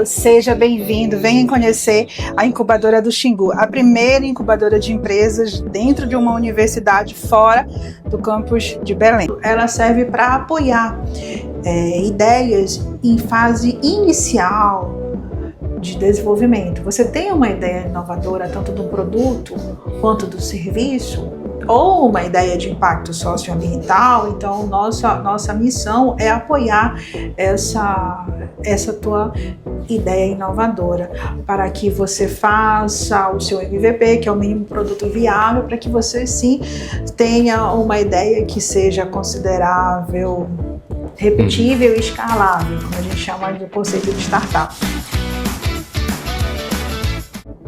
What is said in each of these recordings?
Seja bem-vindo, venha conhecer a incubadora do Xingu, a primeira incubadora de empresas dentro de uma universidade fora do campus de Belém. Ela serve para apoiar ideias em fase inicial de desenvolvimento. Você tem uma ideia inovadora tanto do produto quanto do serviço, ou uma ideia de impacto socioambiental, então nossa missão é apoiar essa tua ideia inovadora para que você faça o seu MVP, que é o mínimo produto viável, para que você sim tenha uma ideia que seja considerável, repetível e escalável, como a gente chama de conceito de startup.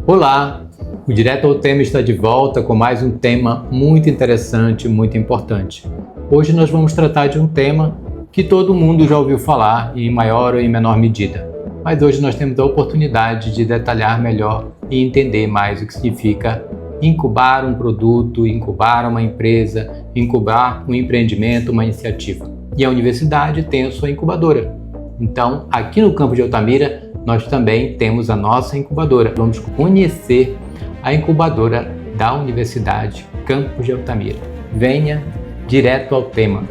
Olá! O Direto ao Tema está de volta com mais um tema muito interessante, muito importante. Hoje nós vamos tratar de um tema que todo mundo já ouviu falar em maior ou em menor medida. Mas hoje nós temos a oportunidade de detalhar melhor e entender mais o que significa incubar um produto, incubar uma empresa, incubar um empreendimento, uma iniciativa. E a universidade tem a sua incubadora. Então, aqui no campus de Altamira, nós também temos a nossa incubadora. Vamos conhecer a incubadora da Universidade Campus de Altamira. Venha direto ao tema.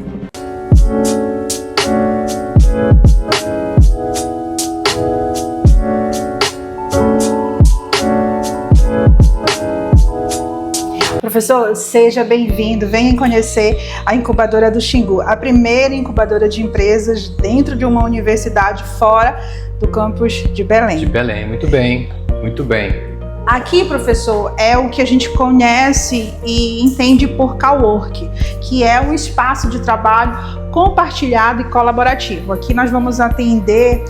Professor, seja bem-vindo, venha conhecer a incubadora do Xingu, a primeira incubadora de empresas dentro de uma universidade fora do campus de Belém. De Belém, muito bem, muito bem. Aqui, professor, é o que a gente conhece e entende por cowork, que é um espaço de trabalho compartilhado e colaborativo. Aqui nós vamos atender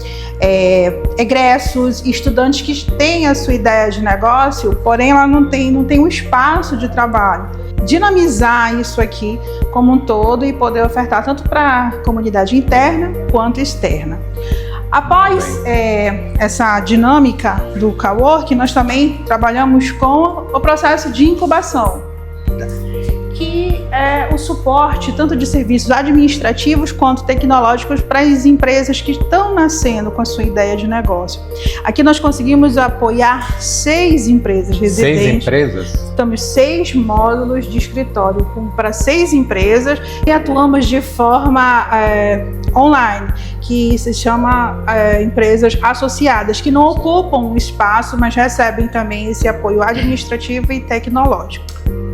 egressos, estudantes que têm a sua ideia de negócio, porém ela não tem um espaço de trabalho. Dinamizar isso aqui como um todo e poder ofertar tanto para a comunidade interna quanto externa. Após essa dinâmica do cowork, nós também trabalhamos com o processo de incubação, que é o suporte tanto de serviços administrativos quanto tecnológicos para as empresas que estão nascendo com a sua ideia de negócio. Aqui nós conseguimos apoiar 6 empresas residentes. 6 empresas? Temos 6 módulos de escritório para 6 empresas e atuamos de forma online, que se chama empresas associadas, que não ocupam um espaço, mas recebem também esse apoio administrativo e tecnológico.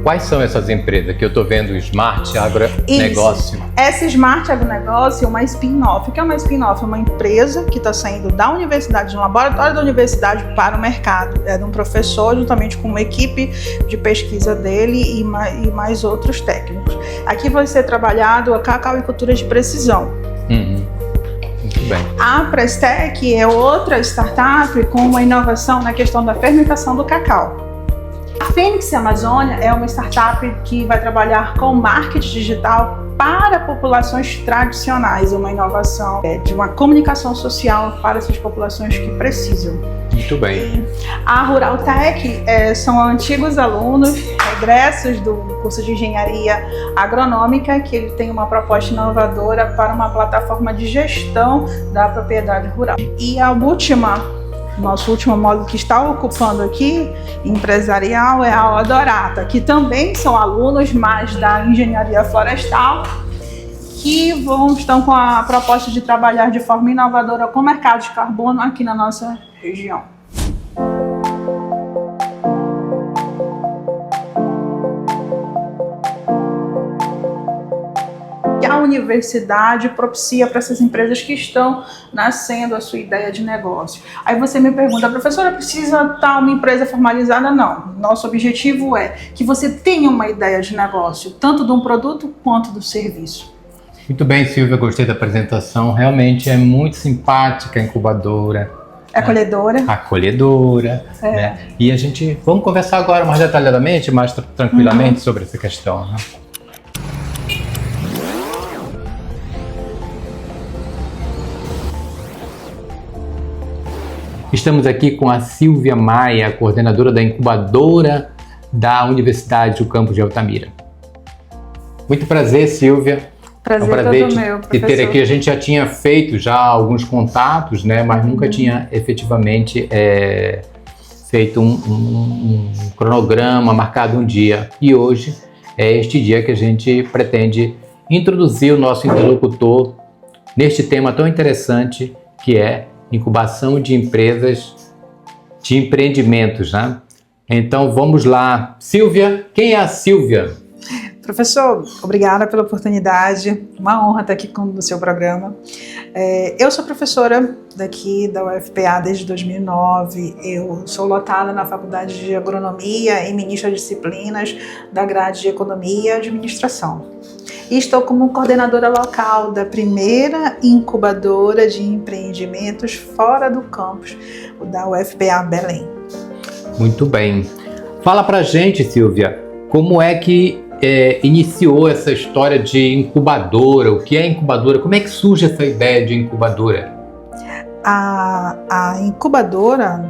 Quais são essas empresas que eu estou vendo? O Smart Agronegócio. Essa Smart Agronegócio é uma spin-off. O que é uma spin-off? É uma empresa que está saindo da universidade, de um laboratório da universidade para o mercado. É de um professor, juntamente com uma equipe de pesquisa dele e mais outros técnicos. Aqui vai ser trabalhado a cacauicultura de precisão. Muito bem. A Prestec é outra startup com uma inovação na questão da fermentação do cacau. A Fênix Amazônia é uma startup que vai trabalhar com marketing digital para populações tradicionais, uma inovação de uma comunicação social para essas populações que precisam. Muito bem. A Rural Tech são antigos alunos, egressos do curso de engenharia agronômica, que ele tem uma proposta inovadora para uma plataforma de gestão da propriedade rural. E a nosso último módulo que está ocupando aqui, empresarial, é a Odorata, que também são alunos, mas da engenharia florestal, que estão com a proposta de trabalhar de forma inovadora com o mercado de carbono aqui na nossa região. A universidade propicia para essas empresas que estão nascendo a sua ideia de negócio. Aí você me pergunta, professora, precisa estar uma empresa formalizada? Não. Nosso objetivo é que você tenha uma ideia de negócio, tanto de um produto quanto do serviço. Muito bem, Silvia, gostei da apresentação. Realmente é muito simpática a incubadora. Acolhedora. Acolhedora. Né? E a gente, vamos conversar agora mais detalhadamente, mais tranquilamente sobre essa questão. Né? Estamos aqui com a Silvia Maia, coordenadora da incubadora da Universidade do Campus de Altamira. Muito prazer, Silvia. Prazer, é um prazer todo meu, de ter professor. aqui. A gente já tinha feito já alguns contatos, né, mas nunca tinha efetivamente feito um cronograma, marcado um dia. E hoje é este dia que a gente pretende introduzir o nosso interlocutor neste tema tão interessante que é incubação de empresas, de empreendimentos, né? Então vamos lá. Silvia, quem é a Silvia? Professor, obrigada pela oportunidade, uma honra estar aqui no seu programa. Eu sou professora daqui da UFPA desde 2009, eu sou lotada na Faculdade de Agronomia e ministra disciplinas da grade de Economia e Administração. E estou como coordenadora local da primeira incubadora de empreendimentos fora do campus da UFPA Belém. Muito bem. Fala pra gente, Silvia, como é que iniciou essa história de incubadora? O que é incubadora? Como é que surge essa ideia de incubadora? A incubadora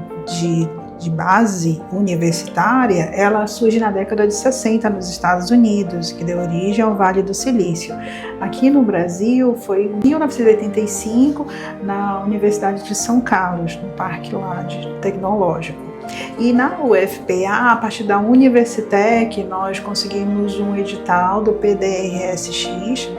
de base universitária, ela surge na década de 60 nos Estados Unidos, que deu origem ao Vale do Silício. Aqui no Brasil foi em 1985 na Universidade de São Carlos, no Parque lá Tecnológico. E na UFPA, a partir da Universitec, nós conseguimos um edital do PDRSX,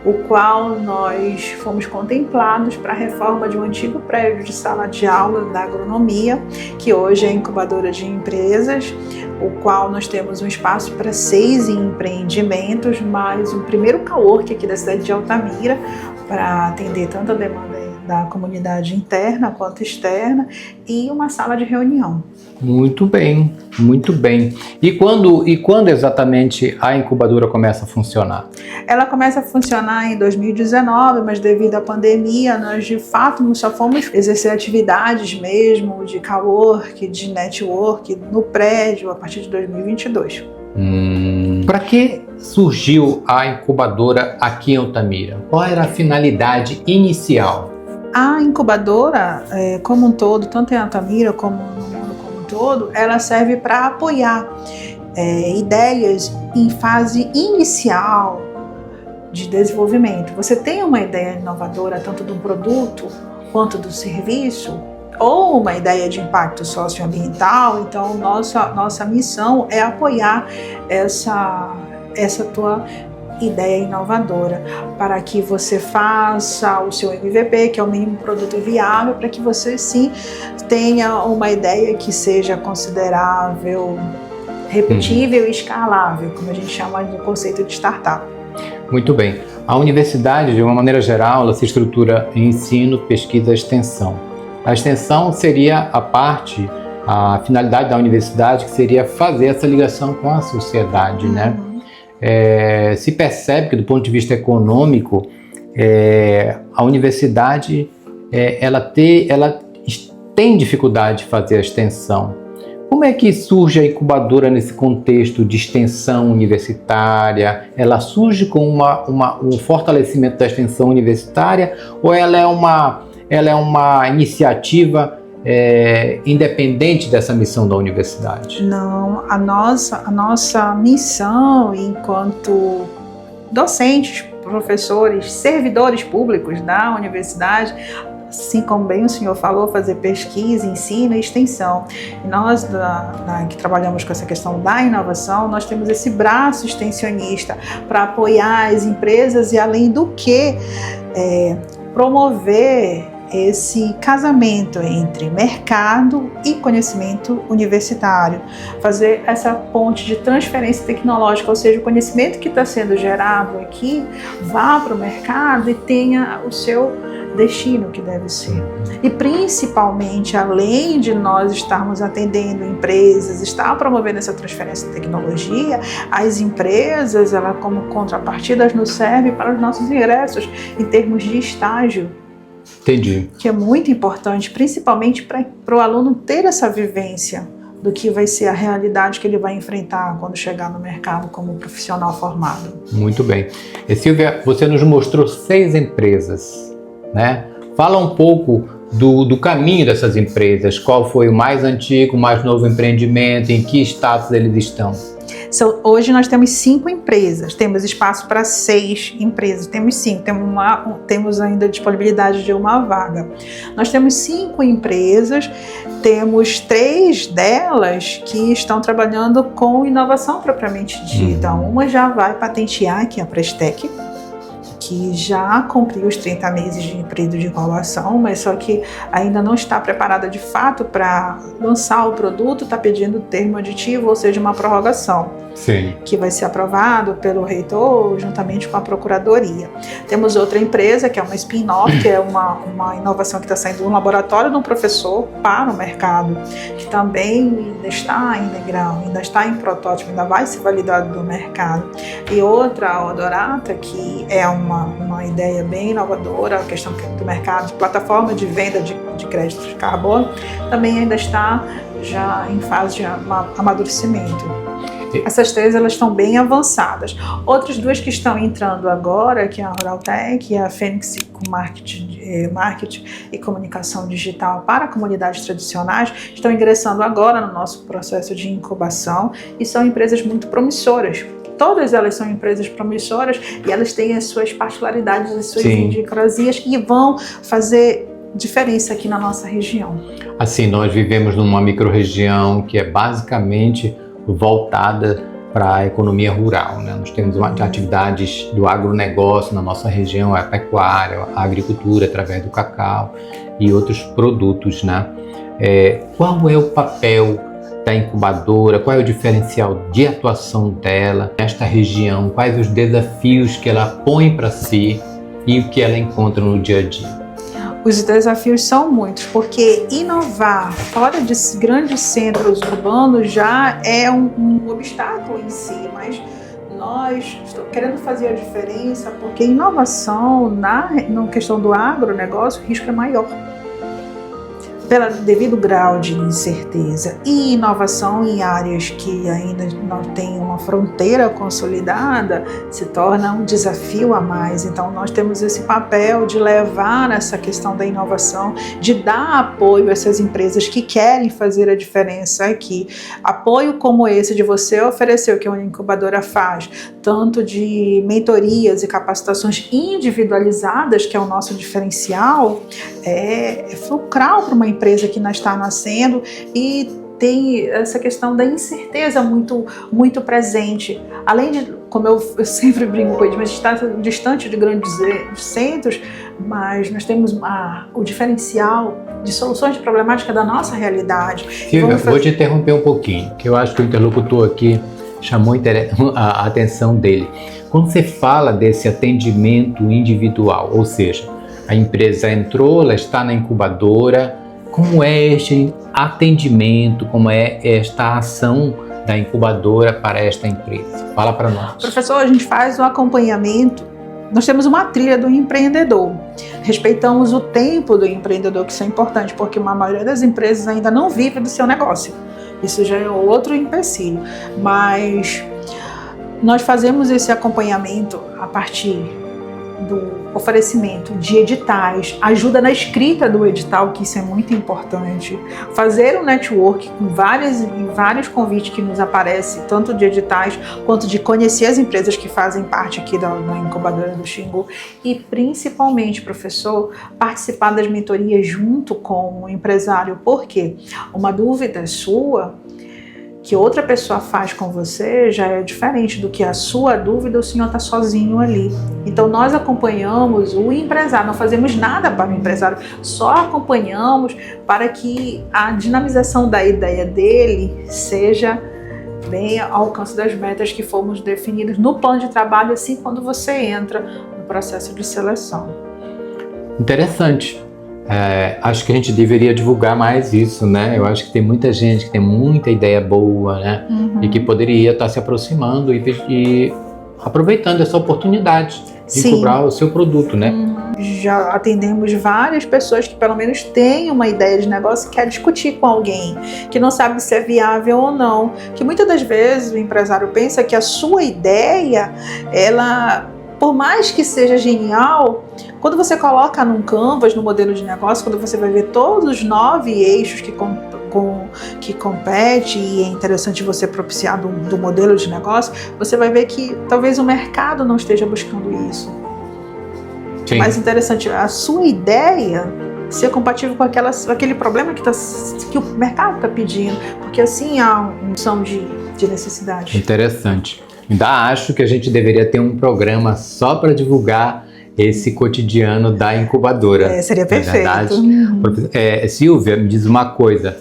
o qual nós fomos contemplados para a reforma de um antigo prédio de sala de aula da agronomia, que hoje é incubadora de empresas, o qual nós temos um espaço para 6 empreendimentos, mais um primeiro coworking aqui da cidade de Altamira, para atender tanto a demanda da comunidade interna quanto externa, e uma sala de reunião. Muito bem, muito bem. E quando exatamente a incubadora começa a funcionar? Ela começa a funcionar em 2019, mas devido à pandemia, nós de fato só fomos exercer atividades mesmo de cowork, de network no prédio a partir de 2022. Para que surgiu a incubadora aqui em Altamira? Qual era a finalidade inicial? A incubadora, como um todo, tanto em Altamira como no mundo como um todo, ela serve para apoiar ideias em fase inicial de desenvolvimento. Você tem uma ideia inovadora, tanto do produto quanto do serviço, ou uma ideia de impacto socioambiental, então nossa missão é apoiar essa tua ideia inovadora, para que você faça o seu MVP, que é o mínimo produto viável, para que você sim tenha uma ideia que seja considerável, repetível e escalável, como a gente chama do conceito de startup. Muito bem. A universidade, de uma maneira geral, ela se estrutura em ensino, pesquisa e extensão. A extensão seria a finalidade da universidade, que seria fazer essa ligação com a sociedade, né? Se percebe que, do ponto de vista econômico, a universidade ela tem dificuldade de fazer a extensão. Como é que surge a incubadora nesse contexto de extensão universitária? Ela surge com um fortalecimento da extensão universitária, ou ela é uma iniciativa independente dessa missão da universidade? Não, a nossa missão enquanto docentes, professores, servidores públicos da universidade, assim como bem o senhor falou, fazer pesquisa, ensino e extensão. E nós que trabalhamos com essa questão da inovação, nós temos esse braço extensionista para apoiar as empresas e, além do que, promover esse casamento entre mercado e conhecimento universitário, fazer essa ponte de transferência tecnológica, ou seja, o conhecimento que está sendo gerado aqui vá para o mercado e tenha o seu destino que deve ser. E principalmente, além de nós estarmos atendendo empresas, estar promovendo essa transferência de tecnologia, as empresas, ela como contrapartidas, nos serve para os nossos ingressos em termos de estágio. Entendi. Que é muito importante, principalmente para o aluno ter essa vivência do que vai ser a realidade que ele vai enfrentar quando chegar no mercado como profissional formado. Muito bem. E, Silvia, você nos mostrou 6 empresas, né? Fala um pouco do caminho dessas empresas. Qual foi o mais antigo, o mais novo empreendimento, em que status eles estão? Hoje nós temos 5 empresas, temos espaço para 6 empresas, temos 5, temos ainda disponibilidade de uma vaga. Nós temos 5 empresas, temos 3 delas que estão trabalhando com inovação propriamente dita. Uma já vai patentear, que é a Prestec, que já cumpriu os 30 meses de período de incubação, mas só que ainda não está preparada de fato para lançar o produto, está pedindo termo aditivo, ou seja, uma prorrogação. Sim. Que vai ser aprovado pelo reitor juntamente com a procuradoria. Temos outra empresa que é uma spin-off, que é uma inovação que está saindo do laboratório de um professor para o mercado, que também ainda está em degrau, ainda está em protótipo, ainda vai ser validado no mercado. E outra, a Odorata, que é uma ideia bem inovadora, a questão do mercado de plataforma de venda de créditos de carbono, também ainda está já em fase de amadurecimento. Essas 3 elas estão bem avançadas. Outras 2 que estão entrando agora, que é a Ruraltech e a Fênix com marketing e comunicação digital para comunidades tradicionais, estão ingressando agora no nosso processo de incubação e são empresas muito promissoras. Todas elas são empresas promissoras e elas têm as suas particularidades, as suas idiosincrasias e vão fazer diferença aqui na nossa região. Assim, nós vivemos numa microrregião que é basicamente voltada para a economia rural, né? Nós temos atividades do agronegócio na nossa região, a pecuária, a agricultura através do cacau e outros produtos, né? Qual é o papel da incubadora, qual é o diferencial de atuação dela nesta região, quais os desafios que ela põe para si e o que ela encontra no dia a dia? Os desafios são muitos, porque inovar fora de grandes centros urbanos já é um obstáculo em si, mas nós estamos querendo fazer a diferença, porque inovação na questão do agronegócio, o risco é maior. Pelo devido grau de incerteza e inovação em áreas que ainda não têm uma fronteira consolidada se torna um desafio a mais. Então nós temos esse papel de levar essa questão da inovação, de dar apoio a essas empresas que querem fazer a diferença aqui. Apoio como esse de você oferecer o que uma incubadora faz, tanto de mentorias e capacitações individualizadas, que é o nosso diferencial, é fulcral para uma empresa que não está nascendo e tem essa questão da incerteza muito, muito presente. Além de, como eu sempre brinco com eles, mas está distante de grandes centros, mas nós temos o diferencial de soluções de problemática da nossa realidade. Silvia, vou te interromper um pouquinho, que eu acho que o interlocutor aqui chamou a atenção dele. Quando você fala desse atendimento individual, ou seja, a empresa entrou, ela está na incubadora, como é este atendimento, como é esta ação da incubadora para esta empresa? Fala para nós. Professor, a gente faz o acompanhamento, nós temos uma trilha do empreendedor, respeitamos o tempo do empreendedor, que isso é importante, porque a maioria das empresas ainda não vive do seu negócio. Isso já é outro empecilho, mas nós fazemos esse acompanhamento a partir do oferecimento de editais, ajuda na escrita do edital, que isso é muito importante, fazer um network com vários convites que nos aparecem, tanto de editais quanto de conhecer as empresas que fazem parte aqui da incubadora do Xingu e principalmente, professor, participar das mentorias junto com o empresário, porque uma dúvida sua que outra pessoa faz com você já é diferente do que a sua dúvida, o senhor está sozinho ali. Então nós acompanhamos o empresário, não fazemos nada para o empresário, só acompanhamos para que a dinamização da ideia dele seja bem ao alcance das metas que fomos definidas no plano de trabalho, assim quando você entra no processo de seleção. Interessante. Acho que a gente deveria divulgar mais isso, né? Eu acho que tem muita gente que tem muita ideia boa, né? E que poderia estar se aproximando e aproveitando essa oportunidade de cobrar o seu produto, né? Já atendemos várias pessoas que pelo menos têm uma ideia de negócio e quer discutir com alguém, que não sabe se é viável ou não. Que muitas das vezes o empresário pensa que a sua ideia, ela por mais que seja genial, quando você coloca num Canvas, no modelo de negócio, quando você vai ver todos os 9 eixos que compete, e é interessante você propiciar do modelo de negócio, você vai ver que talvez o mercado não esteja buscando isso. Sim. Mais interessante, a sua ideia ser compatível com aquele problema que o mercado está pedindo, porque assim há uma noção de necessidade. Interessante. Ainda acho que a gente deveria ter um programa só para divulgar esse cotidiano da incubadora. Seria perfeito. Silvia, me diz uma coisa.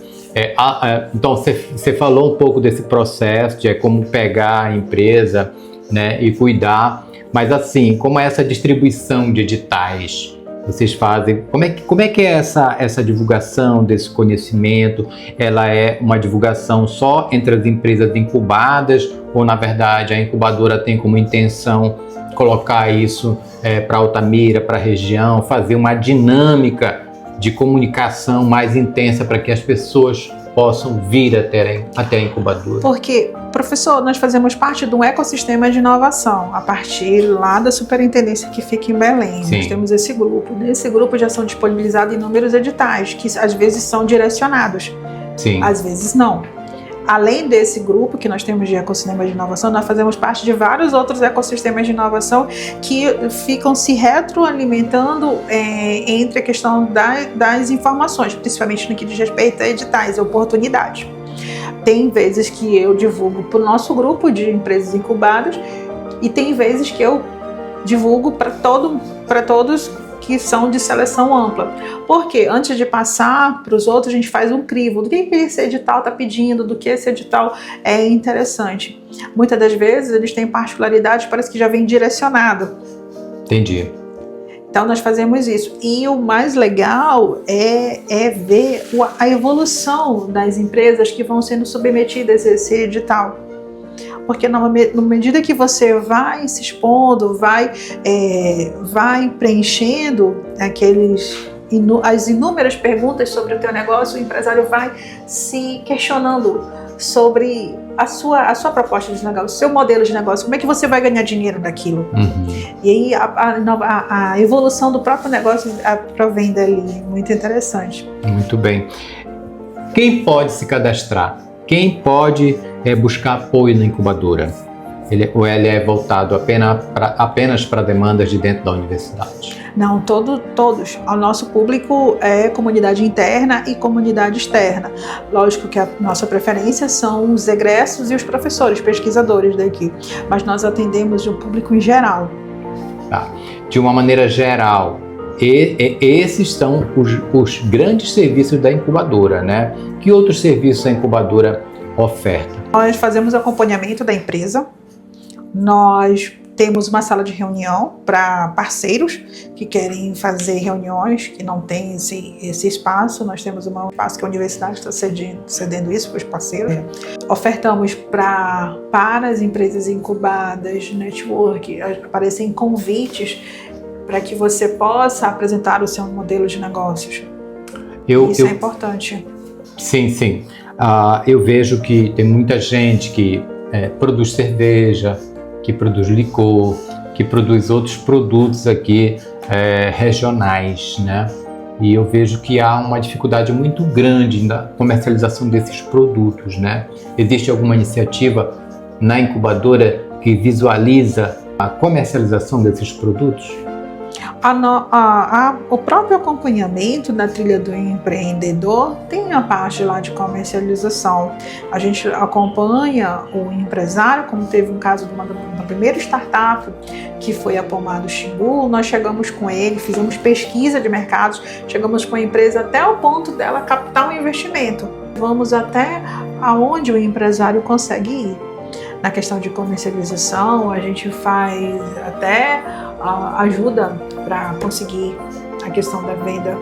Então, você falou um pouco desse processo, de como pegar a empresa, né, e cuidar, mas assim, como é essa distribuição de editais? Vocês fazem, como é que é essa divulgação desse conhecimento? Ela é uma divulgação só entre as empresas incubadas, ou na verdade a incubadora tem como intenção colocar isso para Altamira, para a região, fazer uma dinâmica de comunicação mais intensa para que as pessoas possam vir até a incubadora? Porque, professor, nós fazemos parte de um ecossistema de inovação, a partir lá da superintendência que fica em Belém. Sim. Nós temos esse grupo. Nesse grupo já são disponibilizados inúmeros editais, que às vezes são direcionados, Sim. Às vezes não. Além desse grupo que nós temos de ecossistema de inovação, nós fazemos parte de vários outros ecossistemas de inovação que ficam se retroalimentando entre a questão das informações, principalmente no que diz respeito a editais e oportunidades. Tem vezes que eu divulgo para o nosso grupo de empresas incubadas e tem vezes que eu divulgo para todos que são de seleção ampla. Porque antes de passar para os outros, a gente faz um crivo do que esse edital está pedindo, do que esse edital é interessante. Muitas das vezes eles têm particularidades, parece que já vem direcionado. Entendi. Então nós fazemos isso. E o mais legal é ver a evolução das empresas que vão sendo submetidas a esse edital. Porque na medida que vai se expondo, vai preenchendo as inúmeras perguntas sobre o teu negócio, o empresário vai se questionando sobre a sua proposta de negócio, o seu modelo de negócio, como é que você vai ganhar dinheiro daquilo. Uhum. E aí a evolução do próprio negócio provém dali, muito interessante. Muito bem. Quem pode se cadastrar? Quem pode buscar apoio na incubadora? Ou ele é voltado apenas para demandas de dentro da universidade? Não, todos. O nosso público é comunidade interna e comunidade externa. Lógico que a nossa preferência são os egressos e os professores, pesquisadores daqui. Mas nós atendemos o público em geral. Tá. De uma maneira geral, esses são os grandes serviços da incubadora, né? Que outros serviços a incubadora oferta? Nós fazemos acompanhamento da empresa, nós temos uma sala de reunião para parceiros que querem fazer reuniões, que não tem esse espaço. Nós temos um espaço que a universidade está cedendo isso para os parceiros. Ofertamos para as empresas incubadas, network, aparecem convites para que você possa apresentar o seu modelo de negócios. Isso é importante. Sim. Eu vejo que tem muita gente que produz cerveja, que produz licor, que produz outros produtos aqui regionais, né? E eu vejo que há uma dificuldade muito grande na comercialização desses produtos, né? Existe alguma iniciativa na incubadora que visualiza a comercialização desses produtos? O próprio acompanhamento da trilha do empreendedor tem a parte lá de comercialização. A gente acompanha o empresário, como teve um caso de uma primeira startup que foi a Pomada Xingu. Nós chegamos com ele, fizemos pesquisa de mercados, chegamos com a empresa até o ponto dela captar um investimento. Vamos até aonde o empresário consegue ir. Na questão de comercialização, a gente faz até ajuda para conseguir a questão da venda.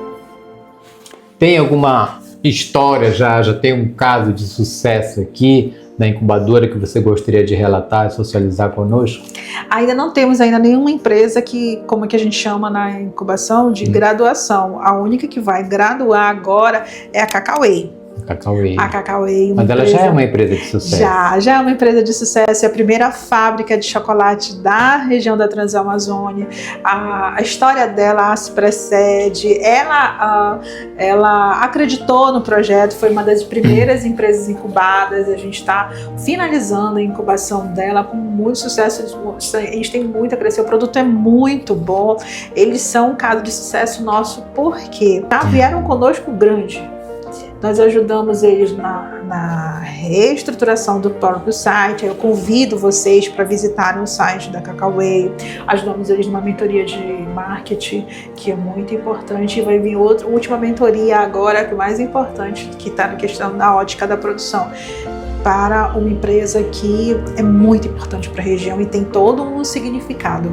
Tem alguma história, já tem um caso de sucesso aqui da incubadora que você gostaria de relatar e socializar conosco? Ainda não temos nenhuma empresa como que a gente chama na incubação, de graduação. A única que vai graduar agora é a Cacauê. Cacauê. A Cacauê. Mas ela já é uma empresa de sucesso. Já é uma empresa de sucesso, é a primeira fábrica de chocolate da região da Transamazônia. A história dela se precede, ela acreditou no projeto, foi uma das primeiras empresas incubadas, a gente está finalizando a incubação dela com muito sucesso, a gente tem muito a crescer, o produto é muito bom, eles são um caso de sucesso nosso, porque vieram conosco grande. Nós ajudamos eles na reestruturação do próprio site. Eu convido vocês para visitarem o site da Cacauê. Ajudamos eles numa mentoria de marketing, que é muito importante. E vai vir outra última mentoria agora, que é mais importante, que está na questão da ótica da produção, para uma empresa que é muito importante para a região e tem todo um significado.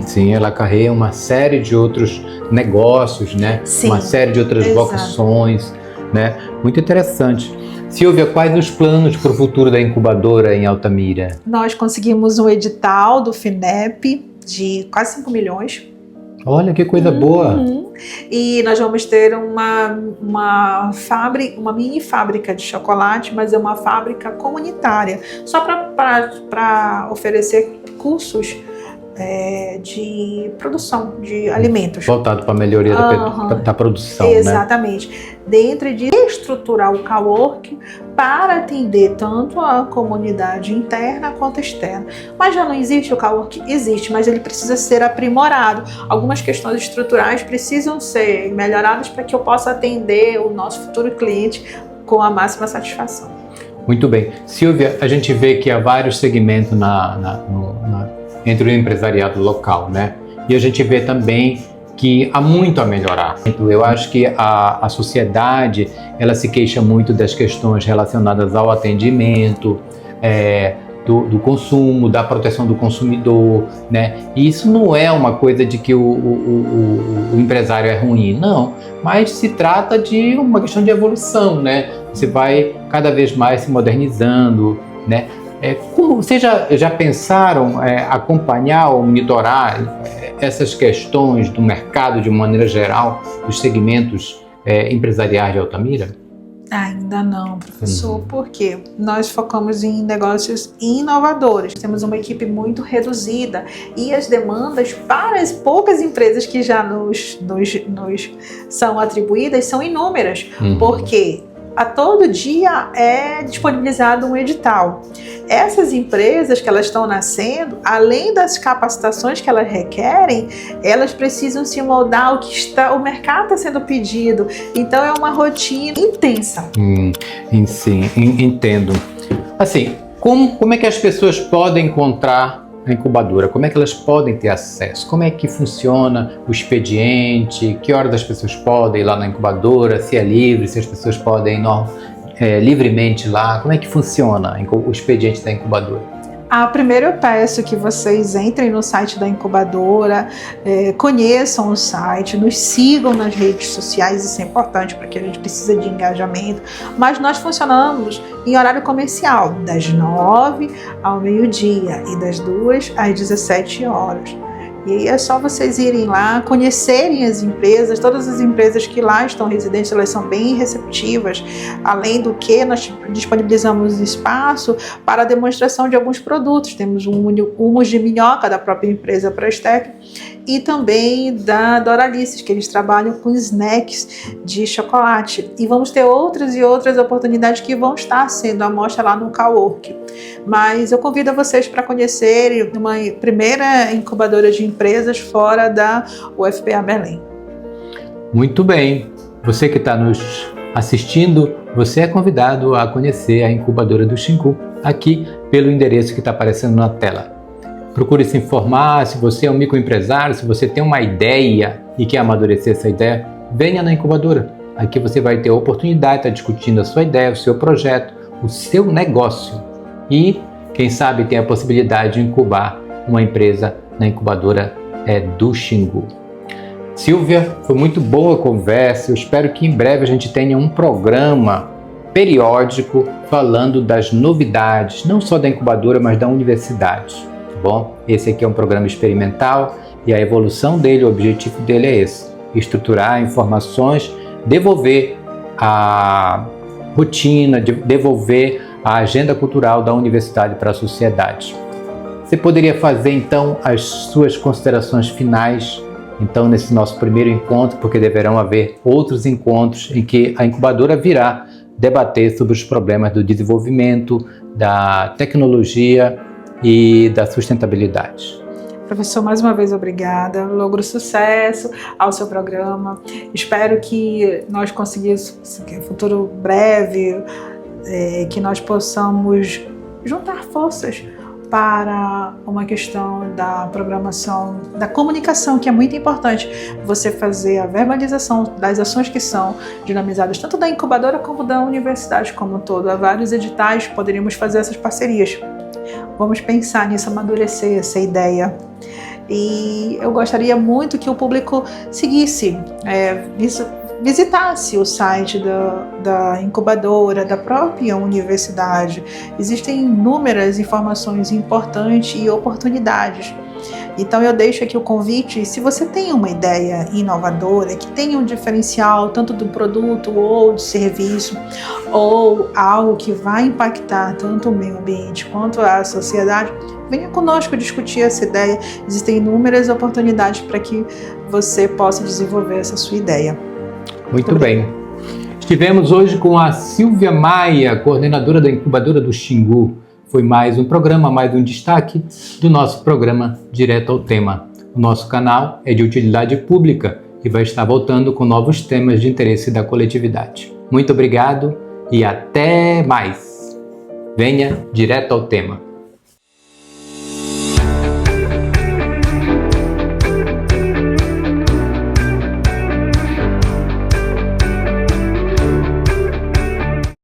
Sim, ela carrega uma série de outros negócios, né? Sim, uma série de outras vocações. Né? Muito interessante. Silvia, quais os planos para o futuro da incubadora em Altamira? Nós conseguimos um edital do FINEP de quase 5 milhões. Olha que coisa boa! E nós vamos ter uma mini fábrica de chocolate, mas é uma fábrica comunitária, só para oferecer cursos de produção de alimentos. Voltado para a melhoria da produção, exatamente. Né? Dentro de estruturar o coworking para atender tanto a comunidade interna quanto externa. Mas já não existe o coworking? Existe, mas ele precisa ser aprimorado. Algumas questões estruturais precisam ser melhoradas para que eu possa atender o nosso futuro cliente com a máxima satisfação. Muito bem. Silvia, a gente vê que há vários segmentos entre o empresariado local, né? E a gente vê também que há muito a melhorar. Eu acho que a sociedade, ela se queixa muito das questões relacionadas ao atendimento, do consumo, da proteção do consumidor, né? E isso não é uma coisa de que o empresário é ruim, não. Mas se trata de uma questão de evolução, né? Você vai cada vez mais se modernizando, né? Como vocês já pensaram acompanhar ou monitorar essas questões do mercado de maneira geral, dos segmentos empresariais de Altamira? Ainda não, professor, porque nós focamos em negócios inovadores. Temos uma equipe muito reduzida e as demandas para as poucas empresas que já nos são atribuídas são inúmeras, porque a todo dia é disponibilizado um edital. Essas empresas que elas estão nascendo, além das capacitações que elas requerem, elas precisam se moldar ao que o mercado está sendo pedido. Então é uma rotina intensa. Sim, entendo. Assim, como é que as pessoas podem encontrar a incubadora? Como é que elas podem ter acesso? Como é que funciona o expediente? Que horas as pessoas podem ir lá na incubadora? Se é livre, se as pessoas podem ir livremente lá? Como é que funciona o expediente da incubadora? Primeiro eu peço que vocês entrem no site da incubadora, conheçam o site, nos sigam nas redes sociais, isso é importante porque a gente precisa de engajamento, mas nós funcionamos em horário comercial, das 9 ao meio-dia e das 2 às 17 horas. E aí é só vocês irem lá, conhecerem as empresas, todas as empresas que lá estão residentes, elas são bem receptivas. Além do que, nós disponibilizamos espaço para a demonstração de alguns produtos. Temos um humus de minhoca da própria empresa Prestec e também da Doralices, que eles trabalham com snacks de chocolate. E vamos ter outras e outras oportunidades que vão estar sendo à mostra lá no Cowork. Mas eu convido vocês para conhecerem uma primeira incubadora de empresas fora da UFPA Belém. Muito bem. Você que está nos assistindo, você é convidado a conhecer a incubadora do Xingu, aqui pelo endereço que está aparecendo na tela. Procure se informar, se você é um microempresário, se você tem uma ideia e quer amadurecer essa ideia, venha na incubadora. Aqui você vai ter a oportunidade de estar discutindo a sua ideia, o seu projeto, o seu negócio. E, quem sabe, tem a possibilidade de incubar uma empresa na incubadora do Xingu. Silvia, foi muito boa a conversa. Eu espero que em breve a gente tenha um programa periódico falando das novidades, não só da incubadora, mas da universidade. Tá bom? Esse aqui é um programa experimental e a evolução dele, o objetivo dele é esse: estruturar informações, devolver rotina, de devolver a agenda cultural da universidade para a sociedade. Você poderia fazer então as suas considerações finais então nesse nosso primeiro encontro, porque deverão haver outros encontros em que a incubadora virá debater sobre os problemas do desenvolvimento, da tecnologia e da sustentabilidade. Professor, mais uma vez obrigada, logro sucesso ao seu programa, espero que nós conseguimos, em futuro breve, que nós possamos juntar forças para uma questão da programação, da comunicação, que é muito importante, você fazer a verbalização das ações que são dinamizadas, tanto da incubadora como da universidade como um todo. Há vários editais, poderíamos fazer essas parcerias. Vamos pensar nisso, amadurecer essa ideia. E eu gostaria muito que o público seguisse, visitasse o site da incubadora, da própria universidade. Existem inúmeras informações importantes e oportunidades. Então eu deixo aqui o convite, se você tem uma ideia inovadora, que tenha um diferencial tanto do produto ou do serviço, ou algo que vai impactar tanto o meio ambiente quanto a sociedade, venha conosco discutir essa ideia. Existem inúmeras oportunidades para que você possa desenvolver essa sua ideia. Muito bem. Estivemos hoje com a Silvia Maia, coordenadora da incubadora do Xingu. Foi mais um programa, mais um destaque do nosso programa Direto ao Tema. O nosso canal é de utilidade pública e vai estar voltando com novos temas de interesse da coletividade. Muito obrigado e até mais. Venha direto ao tema.